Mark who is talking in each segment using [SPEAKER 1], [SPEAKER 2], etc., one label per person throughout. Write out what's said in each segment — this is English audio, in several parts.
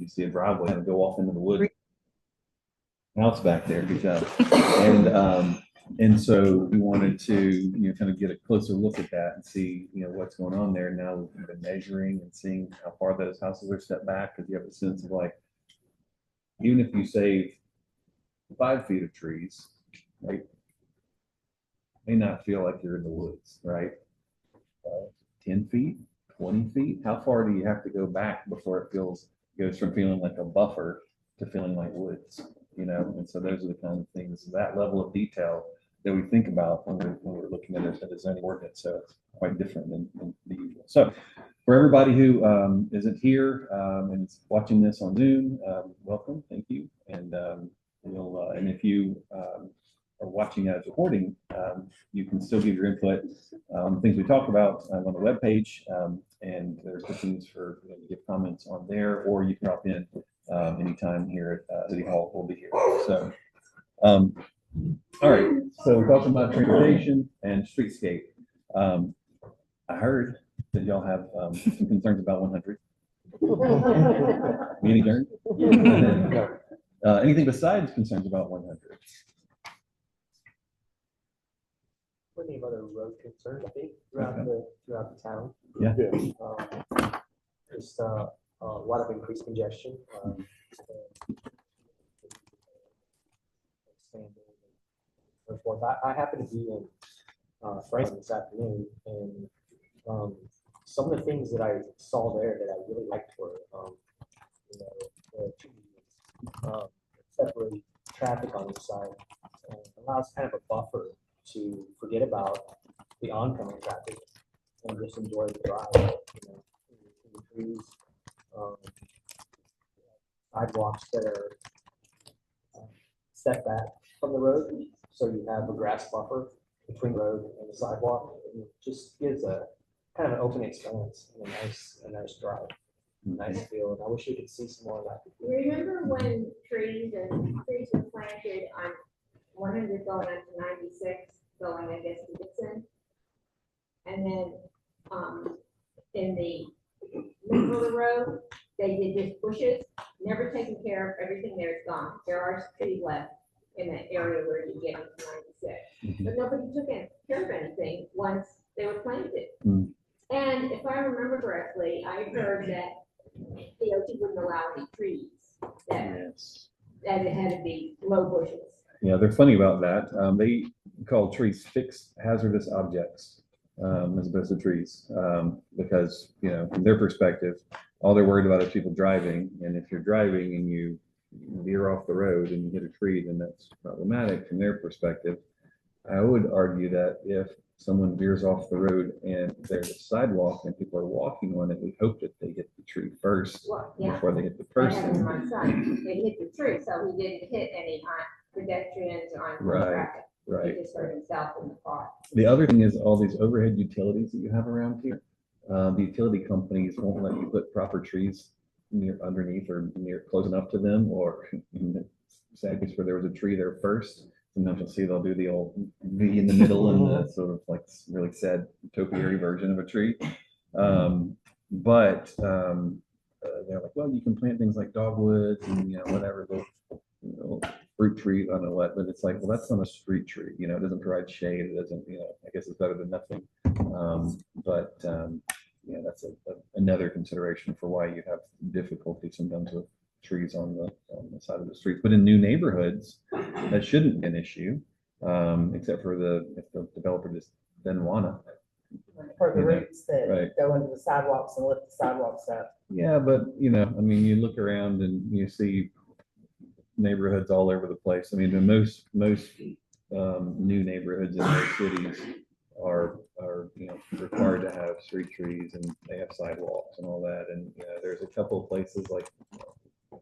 [SPEAKER 1] you see a driveway and go off into the woods. House back there, good job. And so we wanted to, kind of get a closer look at that and see, what's going on there. Now we've been measuring and seeing how far those houses are set back, because you have a sense of like, even if you save 5 feet of trees, right, may not feel like you're in the woods, right? 10 feet, 20 feet, how far do you have to go back before it goes from feeling like a buffer to feeling like woods, And so those are the kind of things, that level of detail that we think about when we're looking at a zoning ordinance. So it's quite different than the usual. So for everybody who isn't here and is watching this on Zoom, welcome, thank you. And and if you are watching as recording, you can still give your input on things we talk about on the webpage, and there's things for to give comments on there, or you can drop in anytime here at City Hall. We'll be here. So, all right. So we're talking about transportation and streetscape. I heard that y'all have some concerns about 100. Meeting adjourned. Anything besides concerns about 100?
[SPEAKER 2] Plenty of other road concerns, I think, throughout the town.
[SPEAKER 1] Yeah.
[SPEAKER 2] Just a lot of increased congestion. So forth. I happen to be in Franklin this afternoon, and some of the things that I saw there that I really liked were, separate traffic on each side, and allows kind of a buffer to forget about the oncoming traffic and just enjoy the drive. In the trees, sidewalks that are set back from the road, so you have a grass buffer between the road and the sidewalk. And it just gives a kind of an open expanse and a nice drive, nice feel. And I wish you could see some more of that.
[SPEAKER 3] Remember when trees were planted on 100 going up to 96, going, I guess, to Dixon? And then in the middle of the road, they did just bushes, never taken care of. Everything there is gone. There are trees left in that area where you get into 96. But nobody took care of anything once they were planted. And if I remember correctly, I heard that DOT wouldn't allow any trees that it had to be low bushes.
[SPEAKER 1] Yeah, they're funny about that. They call trees fixed hazardous objects as opposed to trees, because from their perspective, all they're worried about is people driving. And if you're driving and you veer off the road and you hit a tree, then that's problematic from their perspective. I would argue that if someone veers off the road and there's a sidewalk and people are walking on it, we hope that they hit the tree first before they hit the person.
[SPEAKER 3] My son, they hit the tree, so he didn't hit any pedestrians on traffic.
[SPEAKER 1] Right.
[SPEAKER 3] He just hurt himself in the car.
[SPEAKER 1] The other thing is all these overhead utilities that you have around here. The utility companies won't let you put proper trees underneath or near close enough to them, or in sad case where there was a tree there first. Sometimes you'll see they'll do the old V in the middle and the sort of like really sad topiary version of a tree. But they're like, well, you can plant things like dogwoods and whatever, little fruit tree, I don't know what, but it's like, well, that's not a street tree. It doesn't provide shade. It doesn't, I guess it's better than nothing. That's another consideration for why you have difficulty sometimes with trees on the side of the streets. But in new neighborhoods, that shouldn't be an issue, except for if the developer just doesn't want to.
[SPEAKER 4] For the roots that go into the sidewalks and lift the sidewalks up.
[SPEAKER 1] Yeah, but you look around and you see neighborhoods all over the place. I mean, most new neighborhoods in most cities are required to have street trees, and they have sidewalks and all that. And there's a couple of places like you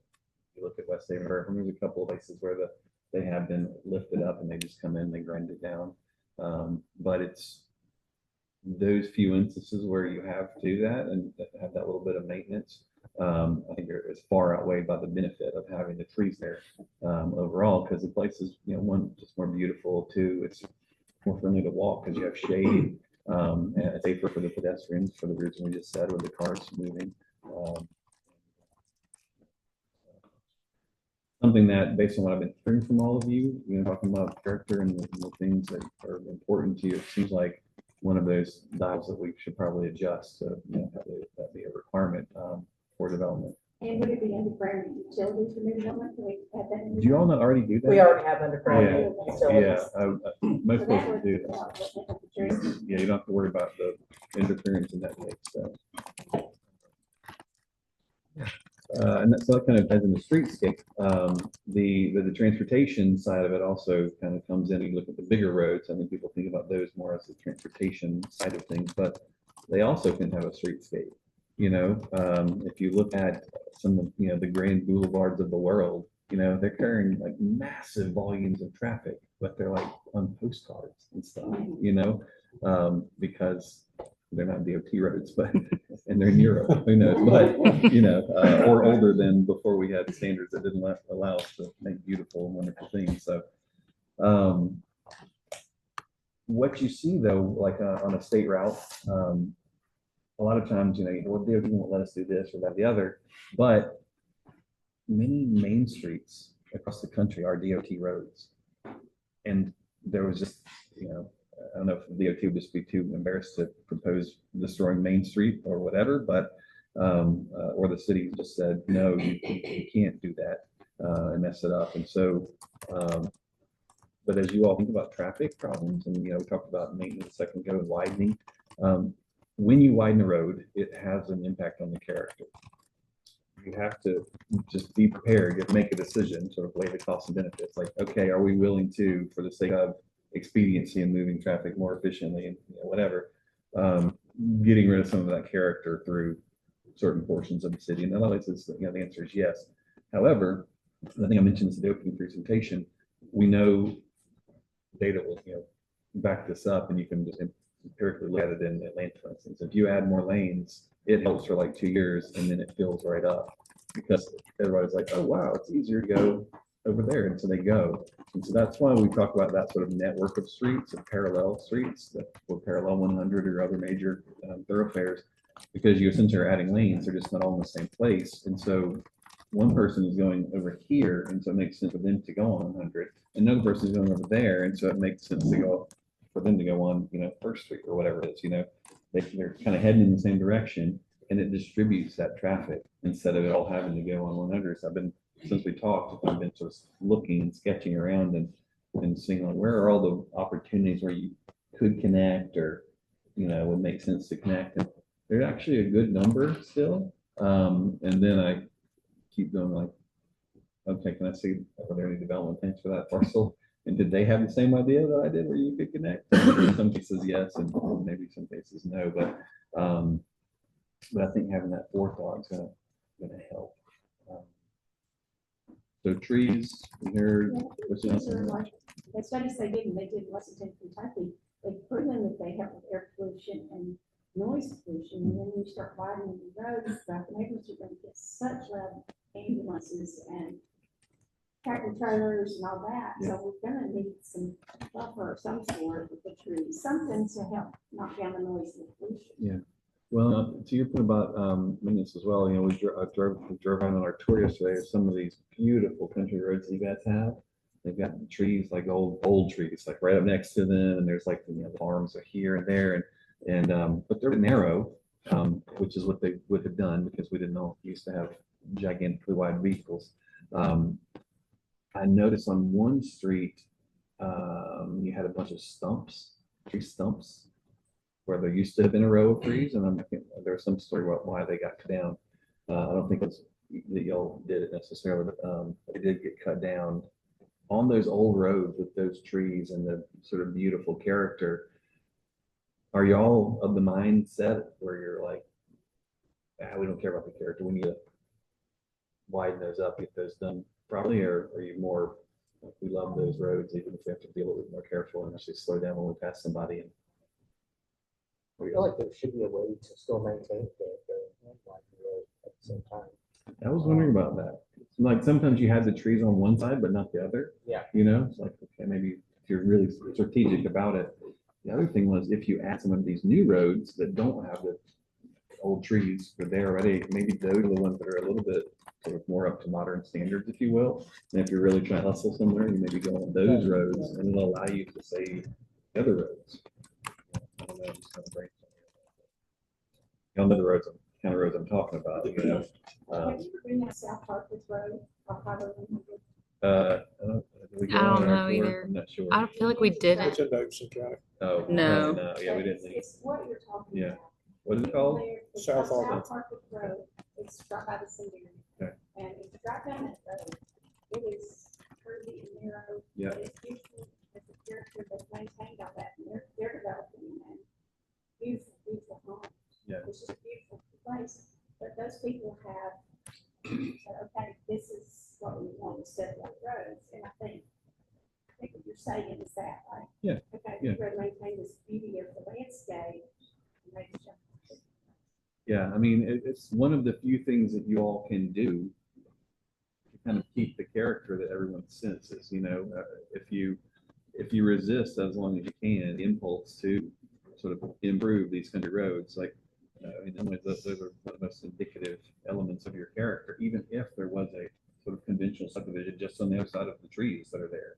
[SPEAKER 1] look at West Haven, there's a couple of places where they have been lifted up and they just come in, they grind it down. But it's those few instances where you have to do that and have that little bit of maintenance. I think it's far outweighed by the benefit of having the trees there overall, because the place is, one, just more beautiful. Two, it's more friendly to walk because you have shade, and it's safer for the pedestrians for the reason we just said, with the cars moving. something that, based on what I've been hearing from all of you, talking about character and the things that are important to you, it seems like one of those dials that we should probably adjust to, that be a requirement for development.
[SPEAKER 3] And would it be underground utilities for new development? Do we have that in
[SPEAKER 1] Do you all not already do that?
[SPEAKER 4] We already have
[SPEAKER 1] Yeah,
[SPEAKER 4] underground
[SPEAKER 1] yeah,
[SPEAKER 4] facilities.
[SPEAKER 1] most
[SPEAKER 3] So that
[SPEAKER 1] places
[SPEAKER 3] would-
[SPEAKER 1] do that. Yeah, you don't have to worry about the interference and that type of stuff. And so that kind of ties in the streetscape. The transportation side of it also kind of comes in. You look at the bigger roads. I mean, people think about those more as the transportation side of things, but they also can have a streetscape. If you look at some of the grand boulevards of the world, they're carrying like massive volumes of traffic, but they're like on postcards and stuff. Because they're not DOT roads, but and they're in Europe, who knows? But or older than before we had standards that didn't allow us to make beautiful and wonderful things. So, what you see though, like on a state route, a lot of times, well, DOT won't let us do this or that, or the other, but many main streets across the country are DOT roads, and there was just, I don't know if the DOT would just be too embarrassed to propose destroying Main Street or whatever, but or the city just said, no, you can't do that and mess it up. And so, but as you all think about traffic problems, and we talked about maintenance a second ago and widening, when you widen the road, it has an impact on the character. You have to just be prepared. You have to make a decision, sort of weigh the costs and benefits. Like, okay, are we willing to, for the sake of expediency and moving traffic more efficiently and whatever, getting rid of some of that character through certain portions of the city? And in a lot of cases, the answer is yes. However, I think I mentioned this in the opening presentation, we know data will back this up, and you can just empirically look at it in Atlanta, for instance. If you add more lanes, it helps for like 2 years, and then it fills right up because everybody's like, oh wow, it's easier to go over there, and so they go. And so that's why we talk about that sort of network of streets and parallel streets that were parallel 100 or other major thoroughfares, because you essentially are adding lanes. They're just not all in the same place. And so one person is going over here, and so it makes sense for them to go on 100. Another person is going over there, and so it makes sense to go for them to go on, First Street or whatever it is. They're kind of heading in the same direction, and it distributes that traffic instead of it all having to go on 100. So since we talked, I've been sort of looking and sketching around and seeing like, where are all the opportunities where you could connect or, would make sense to connect. And there's actually a good number still. And then I keep going like, okay, can I see, are there any development plans for that parcel? And did they have the same idea that I did where you could connect? In some cases, yes, and maybe some cases, no. But I think having that forethought is gonna help. So trees, we heard. What's
[SPEAKER 5] These
[SPEAKER 1] else?
[SPEAKER 5] are like, the studies they did, and they did in Lexington, Kentucky, they've proven that they help with air pollution and noise pollution. And then you start widening the roads, the neighbors are gonna get such loud ambulances and tractor trailers and all that. So we're gonna need some buffer of some sort with the trees, something to help knock down the noise and pollution.
[SPEAKER 1] Yeah. Well, to your point about maintenance as well, we drove around on our tour yesterday. Some of these beautiful country roads that you guys have, they've got trees, like old trees, like right up next to them, and there's like the farms are here and there, and but they're narrow, which is what they would have done because we didn't know used to have gigantically wide vehicles. I noticed on one street, you had a bunch of tree stumps, where there used to have been a row of trees, and I'm thinking there was some story about why they got cut down. I don't think it's that y'all did it necessarily, but it did get cut down on those old roads with those trees and the sort of beautiful character. Are y'all of the mindset where you're like, we don't care about the character, we need to widen those up, get those done properly, or are you more like, we love those roads even if we have to be a little bit more careful and actually slow down when we pass somebody? And
[SPEAKER 2] I feel like there should be a way to still maintain the road at the same time.
[SPEAKER 1] I was wondering about that. Like sometimes you have the trees on one side, but not the other.
[SPEAKER 2] Yeah.
[SPEAKER 1] It's like, okay, maybe if you're really strategic about it. The other thing was if you add some of these new roads that don't have the old trees are there already. Maybe those are the ones that are a little bit sort of more up to modern standards, if you will. And if you're really trying to hustle somewhere, you maybe go on those roads and it'll allow you to save the other roads. I don't know, just kind of brainstorming. Y'all know the roads, kind of roads I'm talking about, you know.
[SPEAKER 5] Have you ever been down South Hartford Road or Highway 100?
[SPEAKER 1] Did we go
[SPEAKER 6] I don't
[SPEAKER 1] on our
[SPEAKER 6] know
[SPEAKER 1] tour?
[SPEAKER 6] either.
[SPEAKER 1] I'm not sure.
[SPEAKER 6] I don't feel like we didn't.
[SPEAKER 7] It's in Davidson County.
[SPEAKER 1] Oh,
[SPEAKER 6] No.
[SPEAKER 1] no, yeah, we didn't.
[SPEAKER 5] It's what you're talking
[SPEAKER 1] Yeah.
[SPEAKER 5] about.
[SPEAKER 1] What is it called?
[SPEAKER 5] It's
[SPEAKER 7] South
[SPEAKER 5] called
[SPEAKER 7] Hartford.
[SPEAKER 5] South Hartford Road. It's right by the cemetery.
[SPEAKER 1] Okay.
[SPEAKER 5] And if you drive down that road, it is curvy and narrow.
[SPEAKER 1] Yeah.
[SPEAKER 5] But it's beautiful. It's a character that's maintained all that. And they're developing and beautiful, beautiful homes.
[SPEAKER 1] Yeah.
[SPEAKER 5] It's just a beautiful place. But those people have said, okay, this is what we want to set like roads. And I think what you're saying is that, right?
[SPEAKER 1] Yeah.
[SPEAKER 5] Okay,
[SPEAKER 1] Yeah.
[SPEAKER 5] we're going to maintain this beauty of the landscape. And make sure.
[SPEAKER 1] Yeah, I mean, it's one of the few things that you all can do to kind of keep the character that everyone senses, you know, if you resist as long as you can, the impulse to sort of improve these country roads, like, I mean, those are one of the most indicative elements of your character, even if there was a sort of conventional subdivision just on the other side of the trees that are there.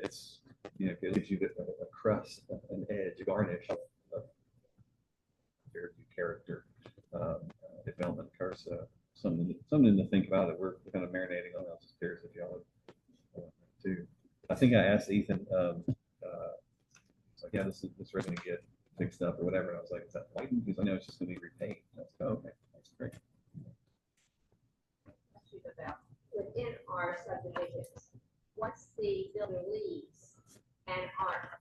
[SPEAKER 1] It's, you know, it gives you a crust, an edge, a garnish of your character development curse. Something to think about that we're kind of marinating on. I was just curious if y'all would too. I think I asked Ethan, like, yeah, this road's gonna get fixed up or whatever. And I was like, is that whitened? Because I know it's just gonna be repainted. I was like, oh, okay, that's great.
[SPEAKER 3] About within our subdivisions, once the builder leaves and our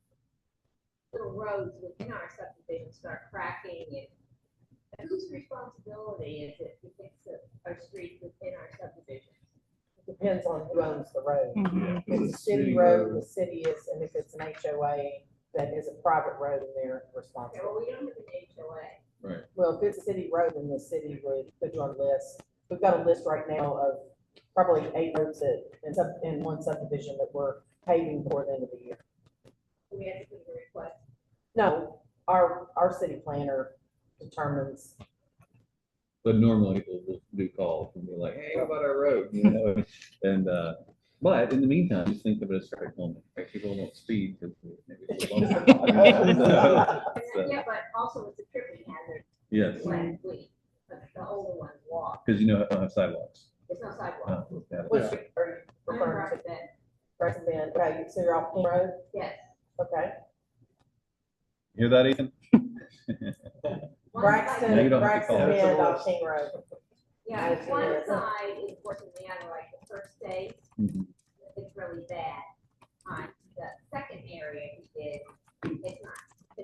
[SPEAKER 3] little roads within our subdivision start cracking, and whose responsibility is it to fix our streets within our subdivision?
[SPEAKER 4] Depends on who owns the road.
[SPEAKER 6] Mhm.
[SPEAKER 4] If it's a city road, the city is, and if it's an HOA, that is a private road and they're
[SPEAKER 3] Okay,
[SPEAKER 4] responsible.
[SPEAKER 3] well, we don't have an HOA.
[SPEAKER 1] Right.
[SPEAKER 4] Well, if it's a city road, then the city would put you on a list. We've got a list right now of probably 8 roads in one subdivision that we're paving before the end of the year.
[SPEAKER 3] We have to put a request.
[SPEAKER 4] No, our city planner determines.
[SPEAKER 1] But normally people will do calls and be like, hey, how about our road? You know, and but in the meantime, just think of it as traffic calming. Right? People don't speed because maybe it's a little bumper. So,
[SPEAKER 3] Yeah, but also it's a tripping hazard
[SPEAKER 1] yes,
[SPEAKER 3] when the older ones walk.
[SPEAKER 1] because you know I don't have sidewalks.
[SPEAKER 3] There's no sidewalk.
[SPEAKER 4] Which are you
[SPEAKER 3] I'm
[SPEAKER 4] referring
[SPEAKER 3] right
[SPEAKER 4] to?
[SPEAKER 3] then.
[SPEAKER 4] Present Bend, okay, so you're off King Road,
[SPEAKER 3] Yes.
[SPEAKER 4] okay?
[SPEAKER 1] Hear that, Ethan?
[SPEAKER 3] One
[SPEAKER 4] Braxton,
[SPEAKER 1] No, you
[SPEAKER 3] side-
[SPEAKER 1] don't have to call
[SPEAKER 4] Braxton
[SPEAKER 1] it.
[SPEAKER 4] Bend off King Road.
[SPEAKER 3] Yeah,
[SPEAKER 4] Yes,
[SPEAKER 3] one
[SPEAKER 4] yes.
[SPEAKER 3] side is worse than the other, like the first day,
[SPEAKER 1] Mhm.
[SPEAKER 3] it's really bad. On the second area we did, it's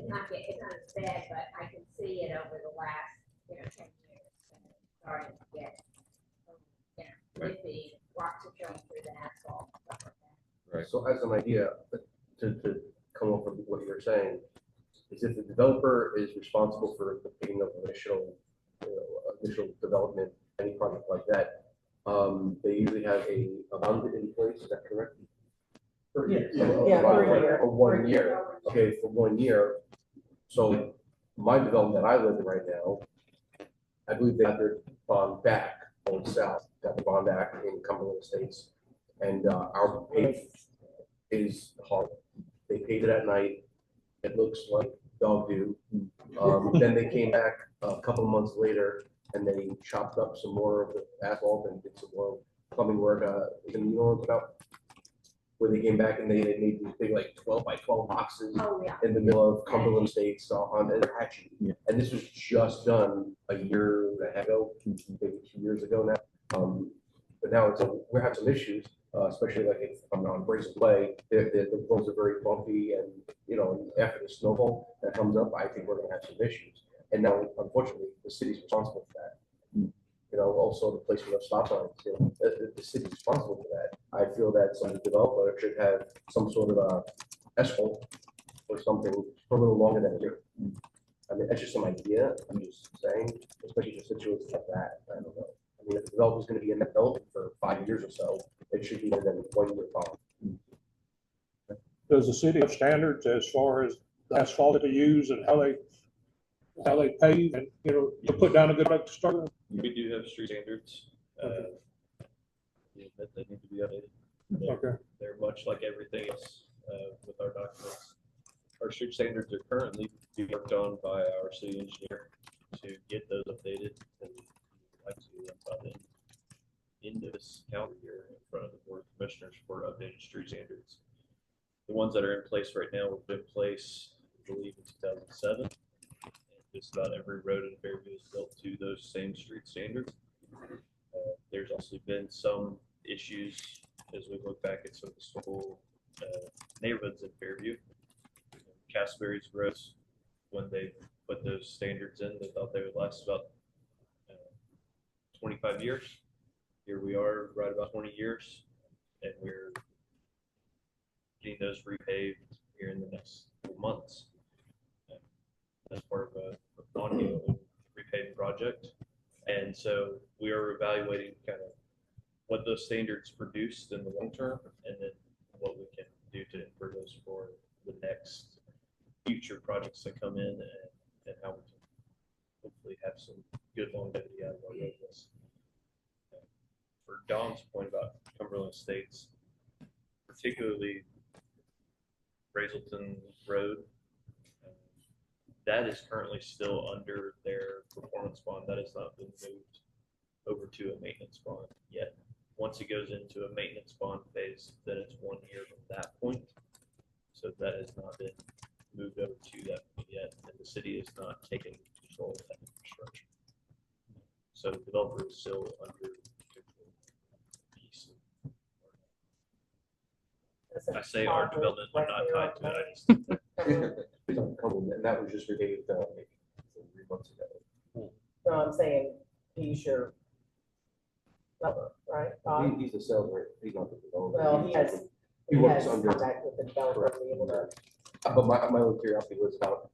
[SPEAKER 3] not as bad, but I can see it over the last, 10 years. And it's starting to get, lippy, rocks are showing through the asphalt, stuff like that.
[SPEAKER 1] Right.
[SPEAKER 8] So as an idea, to come up with what you're saying, is if the developer is responsible for the beginning of initial development, any project like that, they usually have a bond in place, is that correct?
[SPEAKER 4] Yeah,
[SPEAKER 8] A bond,
[SPEAKER 4] for a year.
[SPEAKER 8] For 1 year, okay, for 1 year. So my development that I live in right now, I believe they got their bond back going south, got the bond back in Cumberland Estates. And our pave is horrible. They paved it at night. It looks like dog do. Then they came back a couple of months later and they chopped up some more of the asphalt and did some more plumbing work. You know what about? Where they came back and they made these big like 12 by 12 boxes
[SPEAKER 3] Oh, yeah.
[SPEAKER 8] in the middle of Cumberland Estates on Hatchie.
[SPEAKER 1] Yeah.
[SPEAKER 8] And this was just done a year and a half ago, maybe 2 years ago now. But now we're having some issues, especially like if I'm on Brazen Way, the roads are very bumpy and, after the snowfall that comes up, I think we're gonna have some issues. And now, unfortunately, the city's responsible for that. Also the place for the stop signs, the city's responsible for that. I feel that some developer should have some sort of asphalt or something for a little longer than a year. I mean, that's just some idea, I'm just saying, especially for situations like that, I don't know. I mean, if the developer's gonna be in that development for 5 years or so, it should be more than 1 year bond.
[SPEAKER 7] Does the city have standards as far as the asphalt to use and how they
[SPEAKER 6] how they pave and, you know, to put down a good product to start with.
[SPEAKER 7] We do have street standards. Yeah, that need to be updated.
[SPEAKER 6] Okay.
[SPEAKER 7] They're much like everything else with our documents. Our street standards are currently being worked on by our city engineer to get those updated. And we'd like to by the end of this calendar year in front of the board of commissioners for updated street standards. The ones that are in place right now were put in place, I believe, in 2007. And just about every road in Fairview is built to those same street standards. There's also been some issues as we look back at some of the school neighborhoods in Fairview. Castberry's roads, when they put those standards in, they thought they would last about 25 years. Here we are right about 20 years, and we're getting those repaved here in the next couple months. As part of a ongoing repaving project. And so we are evaluating kind of what those standards produced in the long term, and then what we can do to improve those for the next future projects that come in, and how we can hopefully have some good longevity out of our road list. For Don's point about Cumberland Estates, particularly Brazelton Road, that is currently still under their performance bond. That has not been moved over to a maintenance bond yet. Once it goes into a maintenance bond phase, then it's 1 year from that point. So that has not been moved over to that yet, and the city is not taking control of that infrastructure. So the developer is still under piece. I say our development, we're not tied to it. I just
[SPEAKER 8] And that was just repaved 3 months ago.
[SPEAKER 4] No, I'm saying, he's your developer, right? Todd?
[SPEAKER 8] He's the sales rep, he's not the developer.
[SPEAKER 4] Well, he has
[SPEAKER 8] works under.
[SPEAKER 4] contact with the developer to be able to.
[SPEAKER 8] But my only curiosity was about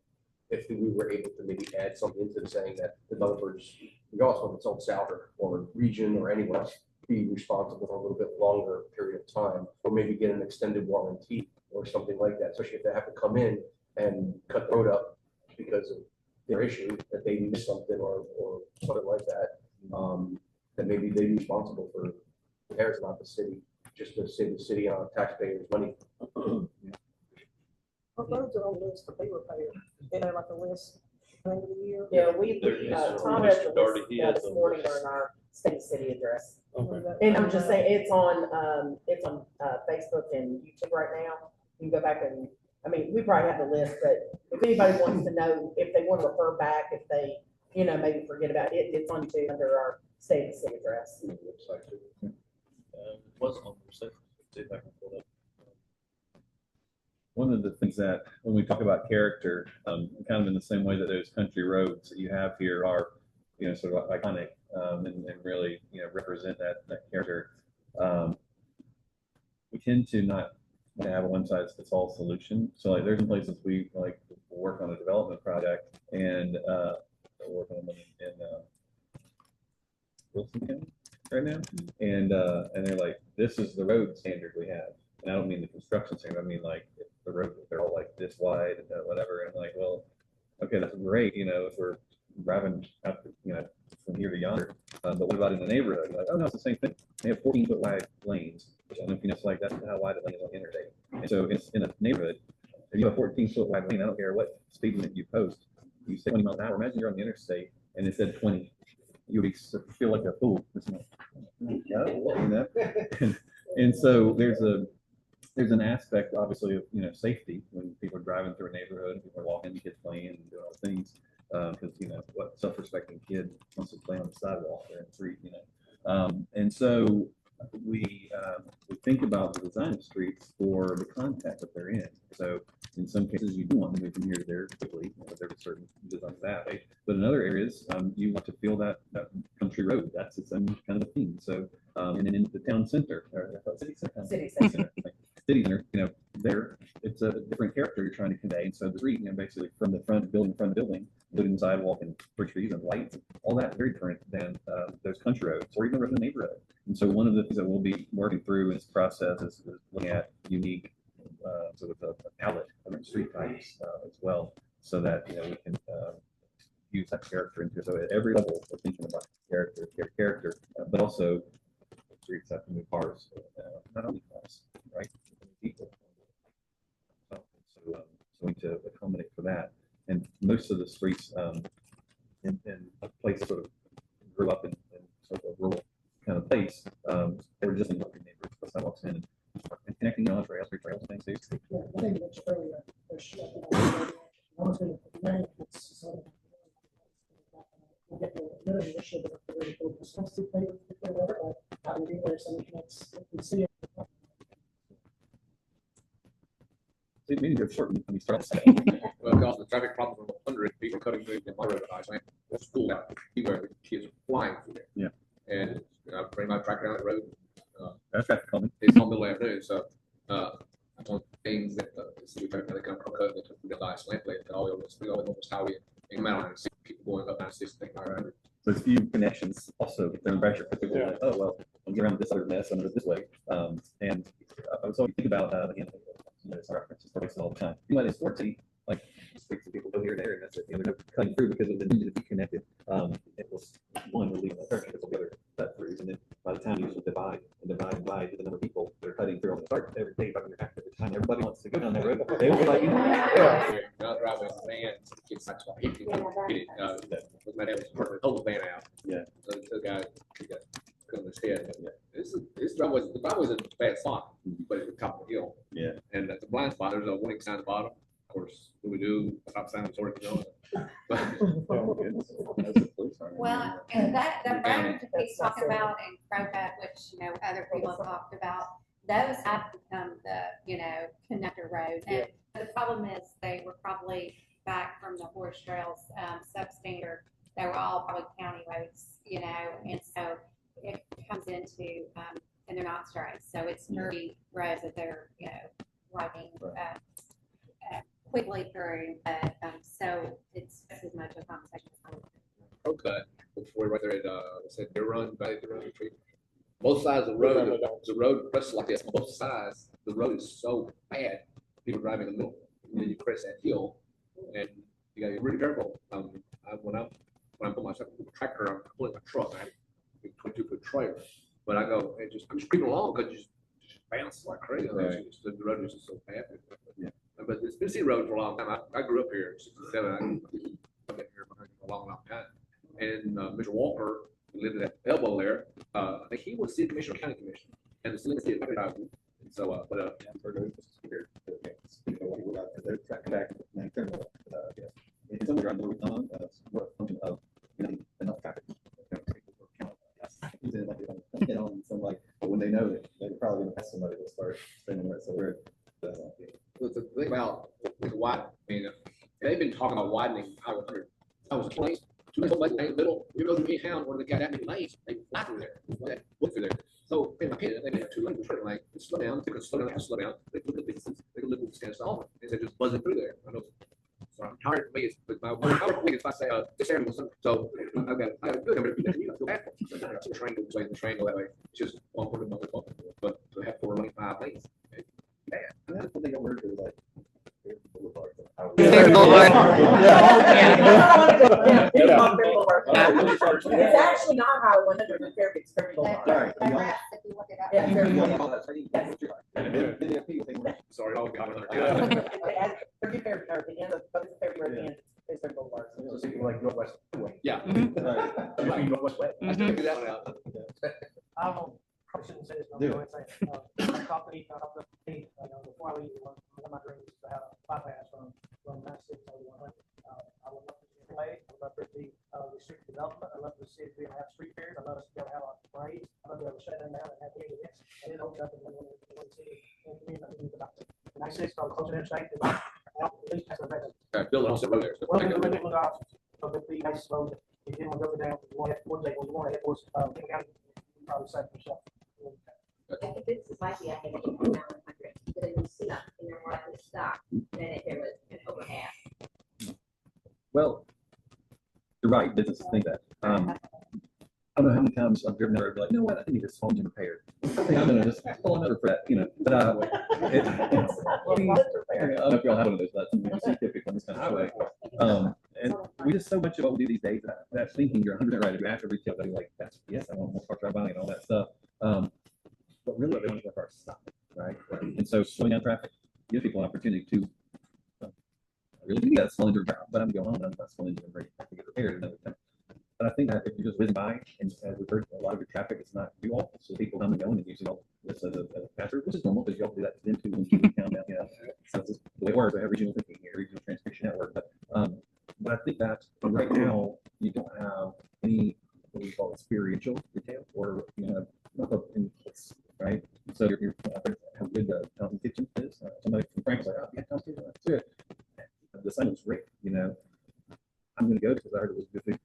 [SPEAKER 8] if we were able to maybe add something into the saying that developers, regardless of its own south or region or anyone else, be responsible for a little bit longer period of time, or maybe get an extended warranty or something like that, especially if they have to come in and cut the road up because of their issue, that they missed something or something like that, that maybe they're responsible for repairs, not the city, just to save the city on taxpayers' money.
[SPEAKER 9] What roads are on the list to be repaired? Is there like a list at the end of the year?
[SPEAKER 4] Yeah,
[SPEAKER 7] There is,
[SPEAKER 4] Tom has
[SPEAKER 7] Mr.
[SPEAKER 4] the
[SPEAKER 7] Doherty,
[SPEAKER 4] list
[SPEAKER 7] he has
[SPEAKER 4] this
[SPEAKER 7] the
[SPEAKER 4] morning
[SPEAKER 7] list.
[SPEAKER 4] during our state city address.
[SPEAKER 6] Okay.
[SPEAKER 4] And I'm just saying, it's on Facebook and YouTube right now. You can go back and, I mean, we probably have the list, but if anybody wants to know, if they want to refer back, if they, you know, maybe forget about it, it's on YouTube under our state and city address.
[SPEAKER 7] Was on the site. See if I can pull it up.
[SPEAKER 1] One of the things that when we talk about character, kind of in the same way that those country roads that you have here are, you know, sort of iconic, and really, you know, represent that character. We tend to not have a one size fits all solution. So like there's some places we like work on a development project and work on them in Wilson County right now, and they're like, this is the road standard we have. And I don't mean the construction standard. I mean like the road, they're all like this wide and whatever. And I'm like, well, okay, that's great. You know, if we're driving out, you know, from here to yonder, but what about in the neighborhood? Like, oh no, it's the same thing. They have 14-foot wide lanes, which I don't know if you know, it's like that's how wide the lane is on the interstate. And so it's in a neighborhood. If you have a 14-foot wide lane, I don't care what speed limit you post. You say 20 miles an hour. Imagine you're on the interstate and it said 20. You would feel like a fool. Yeah, you know? And so there's an aspect, obviously, of, you know, safety when people are driving through a neighborhood and people are walking, kids playing and doing all things. Because, you know, what self-respecting kid wants to play on the sidewalk there in the street, you know? And so we think about the design of streets for the context that they're in. So in some cases, you do want to move from here to there quickly, you know, there's a certain design that way. But in other areas, you want to feel that country road. That's its own kind of a theme. So, and then in the town center, or city center. City center, you know, there, it's a different character you're trying to convey. And so the street, you know, basically from the front building, including the sidewalk and trees and lights, all that very different than those country roads or even in the neighborhood. And so one of the things that we'll be working through in this process is looking at unique sort of a palette of street types as well, so that, you know, we can use that character into it. So at every level, we're thinking about character, but also streets have to move cars, not only cars, right? People. So we need to accommodate for that. And most of the streets in a place sort of grew up in sort of a rural kind of place, they were just in lovely neighborhoods, the sidewalks in and connecting on trails, trails, things.
[SPEAKER 9] Yeah, I think that's earlier. We'll get the minimum issue of the really cool response to pay how do you do there, so we can see it.
[SPEAKER 1] So we need to shorten, when we start.
[SPEAKER 8] Well, because the traffic problem from 100 people cutting through in my road, I went to school out where the kids are flying through there.
[SPEAKER 1] Yeah.
[SPEAKER 8] And I bring my tractor down that road.
[SPEAKER 1] That's traffic coming.
[SPEAKER 8] It's on the afternoon, so one things that the city traffic they come from cut, they took the last lamp plate, all over this highway and come out and see people going up 96, think 900.
[SPEAKER 1] So it's few connections also get them pressure because people are like, oh, well, I'll get around this other mess, I'm gonna go this way. And I was always think about, again, it's references all the time. You might in sports, like, people go here and there, and that's it. They're cutting through because of the need to be connected. It was one will leave the other because of the other cut throughs, and then by the time you usually divide to the number of people that are cutting through on the start every day, by the time everybody wants to go down that road, they will like,
[SPEAKER 8] Not driving a van, gets like hit it. My dad was part of the whole van out.
[SPEAKER 1] Yeah.
[SPEAKER 8] So the guy cut his head. This driveway, the driveway's in a bad spot, but it's top of the hill.
[SPEAKER 1] Yeah.
[SPEAKER 8] And at the blind spot, there's a warning sign at the bottom. Of course, what we do, stop sign is already going.
[SPEAKER 3] Well, and that road that he's talking about in Crocut, which, other people have talked about, those have become the, connector roads. And the problem is they were probably back from the horse trails, substandard. They were all probably county roads, and so it comes into, and they're not straight. So it's dirty roads that they're, riding, quickly through, so it's just as much a conversation.
[SPEAKER 8] Okay, before right there at said Deer Run, Valley Deer Run Retreat. Both sides of the road presses like this. On both sides, the road is so bad. People driving in the middle, and then you press that hill, and you gotta be really careful. When I put my tractor, I'm pulling my truck. I have a 22-foot trailer, but I go and I'm just creeping along because just bounce like crazy.
[SPEAKER 1] Right.
[SPEAKER 8] The road is just so bad.
[SPEAKER 1] Yeah.
[SPEAKER 8] But it's been city road for a long time. I grew up here in '67. I've been here for a long time. And Mr. Walker, who lived at that elbow there, I think he was city commissioner, county commissioner, and the city advertising. And so,
[SPEAKER 1] They're tracking back, it's somewhere around the time, what a function of, enough traffic. But when they know that they're probably gonna pass somebody, they'll start spending it. So we're.
[SPEAKER 8] the thing about the wide, they've been talking about widening Highway 100. I was 2 lanes in the middle. You go through town where they got that many lanes, they fly through there, look through there. So in my opinion, they have 2 lanes, like slow down, they can slow down, slow down. They look at things, they can look at the stands off, and they're just buzzing through there. I know. So I'm tired of me. It's my if I say this area was so I got a good number of people that go back. The train goes the train go that way. It's just one point another, but to have 4 lanes, 5 lanes.
[SPEAKER 1] And that's what they got word is like.
[SPEAKER 4] Fair Boulevard.
[SPEAKER 9] It's actually not Highway 100 in Fairview, it's Fairview Boulevard.
[SPEAKER 1] Right.
[SPEAKER 3] If you look it up.
[SPEAKER 9] Yeah, Fairview
[SPEAKER 8] Sorry, oh God.
[SPEAKER 9] Fairview, or the end of, but it's Fairview at the end, is Fairview Boulevard.
[SPEAKER 8] So thinking like Northwest. Yeah.
[SPEAKER 1] Right.
[SPEAKER 8] Northwest way. I still figure that one out.
[SPEAKER 9] I don't know, probably shouldn't say this, but I'm going to say, I thought before I leave, one of my dreams is to have a bypass from 96 to 100. I would love to see it play, I'd love to see restricted development, I'd love to see if we have street fairs, I'd love to be able to have a parade, I'd love to be able to shut them down and have the events, and then open up and then one city, and community about it. 96, probably closer to interstate, at least that's the best.
[SPEAKER 8] Building on the road there.
[SPEAKER 9] Well, we're going to look off, so the big nice road, if you want to go down, one day, when you want to head towards, King County, you probably say yourself.
[SPEAKER 3] I think this is likely, I think it's around 100, but then you see up and you're more likely to stop than if there was an overpass.
[SPEAKER 1] Well, you're right, businesses think that. I don't know how many times I've driven there and be like, you know what, I think this phone's repaired. I think I'm gonna just pull another for that, but I don't know if y'all have one of those, but it's typical on this kind of highway. And we just so much of what we do these days, that thinking you're 100% right. If you ask a retail, they'll be like, that's, yes, I want more car drive by and all that stuff. But really, they want to cars stop, right? And so slowing down traffic gives people an opportunity to, I really do got a slow engine drive, but I'm going home, I'm not slow engine, I'm ready to get repaired another time. But I think that if you're just whizzing by, and as we've heard, a lot of your traffic is not you all, so people come and go and using all this as a pass-through, which is normal because you all do that to them too when you count down, you know. So it's just the way it works. We have regional thinking here, regional transportation network. But I think that right now you don't have any what we call experiential retail or not in place, right? So you're how good the Thompson Kitchen is. Somebody from Frank's like, oh yeah, Thompson Kitchen, that's good. The sign was great, I'm going to go because I heard it was good food.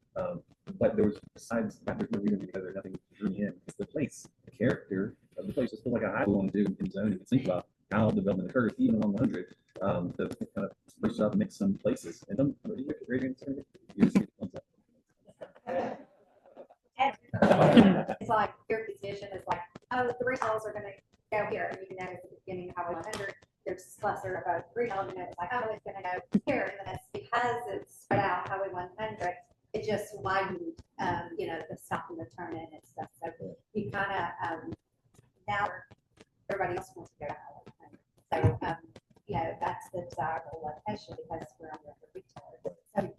[SPEAKER 1] But there was, besides that, there's no reason to go there, nothing drew me in. It's the place, the character of the place. It's still like a high we want to do in zoning and think about how development occurs, even along the 100, to kind of push up and mix some places. And then, what do you get?
[SPEAKER 10] It's like your decision is like, oh, the retailers are gonna go here, and you can notice at the beginning of Highway 100, there's cluster of a retail, and it's like, oh, it's gonna go here, and then it's because it's spread out Highway 100, it just widened, the stop and the turn in and stuff, so you kind of, now everybody else wants to go to Highway 100, so, that's the desirable location because we're on the retailers, so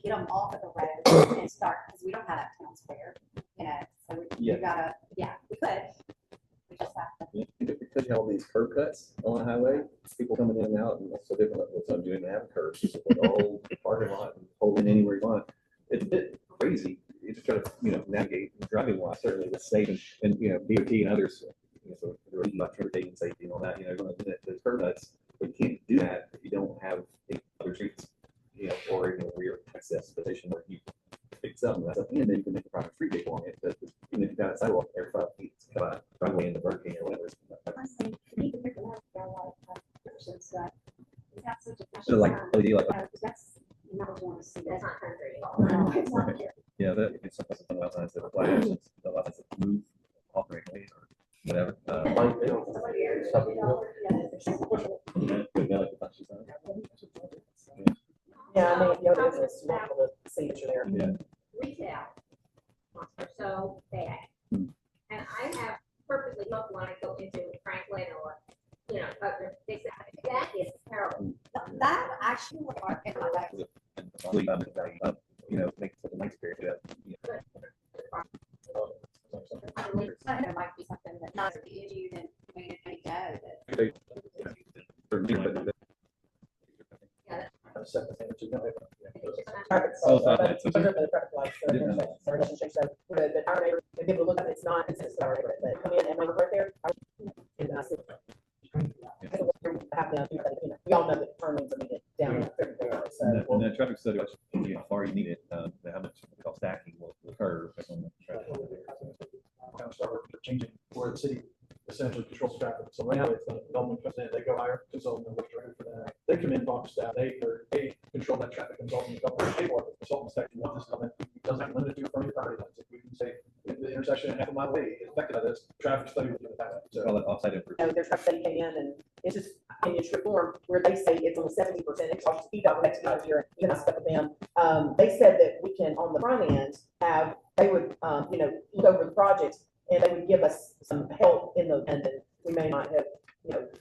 [SPEAKER 10] get them off of the road and start, because we don't have that town square, so we gotta, we could. We just have to.
[SPEAKER 1] Because you have all these curb cuts on the highway, people coming in and out, and that's so different than what I'm doing to have curves. Just put the whole parking lot and hold in anywhere you want. It's a bit crazy. You just try to, navigate driving wise, certainly with safe and DOT and others, so they're about transportation safety and all that, those curb cuts, but you can't do that if you don't have other streets, or rear access position where you fix up and that's up, and then you can make a private street vehicle on it. But even if you've got a sidewalk every 5 feet, it's kind of driveway in the Burger King or whatever. So like LED, like
[SPEAKER 5] That's not want to see.
[SPEAKER 3] That's not country at all.
[SPEAKER 5] No, it's not
[SPEAKER 1] Right.
[SPEAKER 5] here.
[SPEAKER 1] Yeah, that it's some places on the outside that apply to the outside that move operationally or whatever.
[SPEAKER 4] Yeah, I mean, it's wonderful to see that you're there.
[SPEAKER 1] Yeah.
[SPEAKER 3] Retail are so bad. And I have perfectly looked when I go into Franklin or, they say, that is terrible.
[SPEAKER 10] That actually would work in my life.
[SPEAKER 1] Make it a nice period.
[SPEAKER 10] There might be something that not issued and made it go, but
[SPEAKER 4] Traffic
[SPEAKER 1] Oh,
[SPEAKER 4] stop,
[SPEAKER 1] traffic,
[SPEAKER 4] but the traffic lights, so we're good, but our neighbor, they give it a look at it, it's not, it's our neighbor, but come in and we're right there. And I said, have them, we all know that turn lanes are needed down there, so.
[SPEAKER 1] And that traffic study, how far you need it, how much stacking will occur on the traffic.
[SPEAKER 11] Kind of start changing where the city essentially controls traffic. So right now, it's the development comes in, they go hire consultant, and work for that. They come in, talk to staff, they control that traffic consultant, the consultant section wants this to come in. It doesn't have to limit to from your property lines. If we can say if the intersection half a mile away is affected by this, traffic study will give it that. So
[SPEAKER 1] Call it offsite improvement.
[SPEAKER 4] Their truck study came in and it's just in its form where they say it's only 70%, it's off speed up next year, you can stuff with them. They said that we can, on the front end, they would, look over the projects and they would give us some help in the, and then we may not have,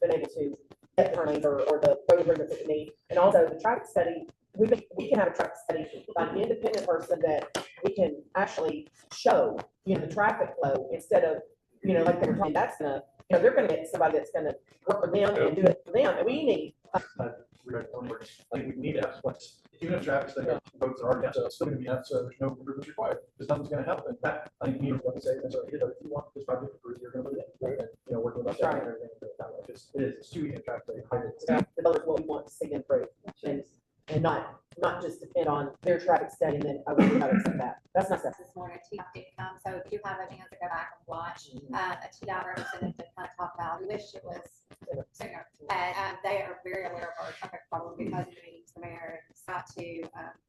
[SPEAKER 4] been able to get the turn lanes or the road improvements that we need. And also the traffic study, we can have a traffic study by an independent person that we can actually show, the traffic flow instead of, like they were talking, that's gonna, they're gonna get somebody that's gonna work with them and do it for them. And we need.
[SPEAKER 11] I think we need to have what's, even if traffic study votes are already, so it's still gonna be enough, so there's no improvements required, because nothing's gonna help. And that, I think, you what to say, that's what if you want this project approved, you're gonna put it in, right? And, working with us and everything, it's too easy in traffic study.
[SPEAKER 4] Develop what we want to see improve and not just depend on their traffic study and then I will not accept that. That's not that.
[SPEAKER 10] this morning, TDOT did come, so if you have a chance to go back and watch, a TDOT representative to kind of talk about, we wish it was sooner. But, they are very aware of our traffic problem because of the meetings the mayor got to,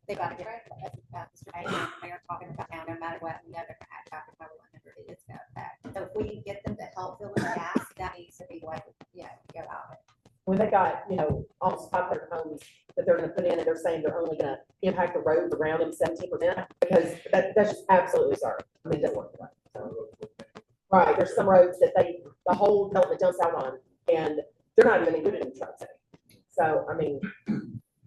[SPEAKER 10] they got to get ready. Mr. Mayor and the mayor talking about now, no matter what, we know they're gonna have traffic over 100, it's gonna affect. So if we can get them to help fill in the gas, that needs to be what, go out it.
[SPEAKER 4] when they got, you know, almost 500 homes that they're gonna put in, and they're saying they're only gonna impact the roads around them 17%, because that's just absolutely absurd. I mean, it doesn't work that way. So, right, there's some roads that the whole development jumps out on, and they're not even included in the truck setting. So, I mean,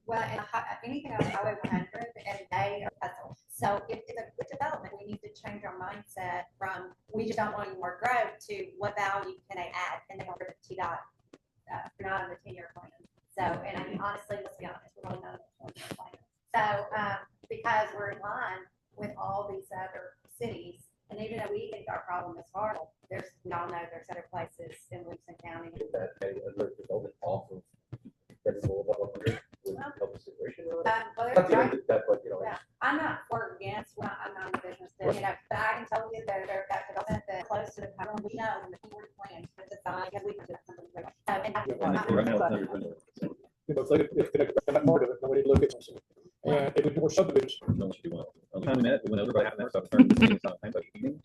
[SPEAKER 10] Well, and anything on Highway 100, and they are puzzled. So if it's a good development, we need to change our mindset from, we just don't want any more growth, to what value can they add? And then we're at TDOT, we're not on the 10-year plan. So, and I mean, honestly, let's be honest, we're really not on the 10-year plan. So, because we're in line with all these other cities, and even though we think our problem is horrible, we all know there's other places in Williamson County.
[SPEAKER 8] That another development off of Fairview Topical would help the situation.
[SPEAKER 10] Well,
[SPEAKER 8] Not
[SPEAKER 10] there's
[SPEAKER 8] the end of that, but, you know.
[SPEAKER 10] Yeah, I'm not for or against, I'm not in the business, you know, but I can tell you that that development that close to the power, we know in the forward plan, it's a sign, because we can do something. And
[SPEAKER 1] Right now, it's under rental.
[SPEAKER 6] You know, if they expand that part of it, then we need to look at something. And if it's more subdivisions.
[SPEAKER 1] Don't you want? Time we met, when everybody had their stuff, started, it's not time, but eating.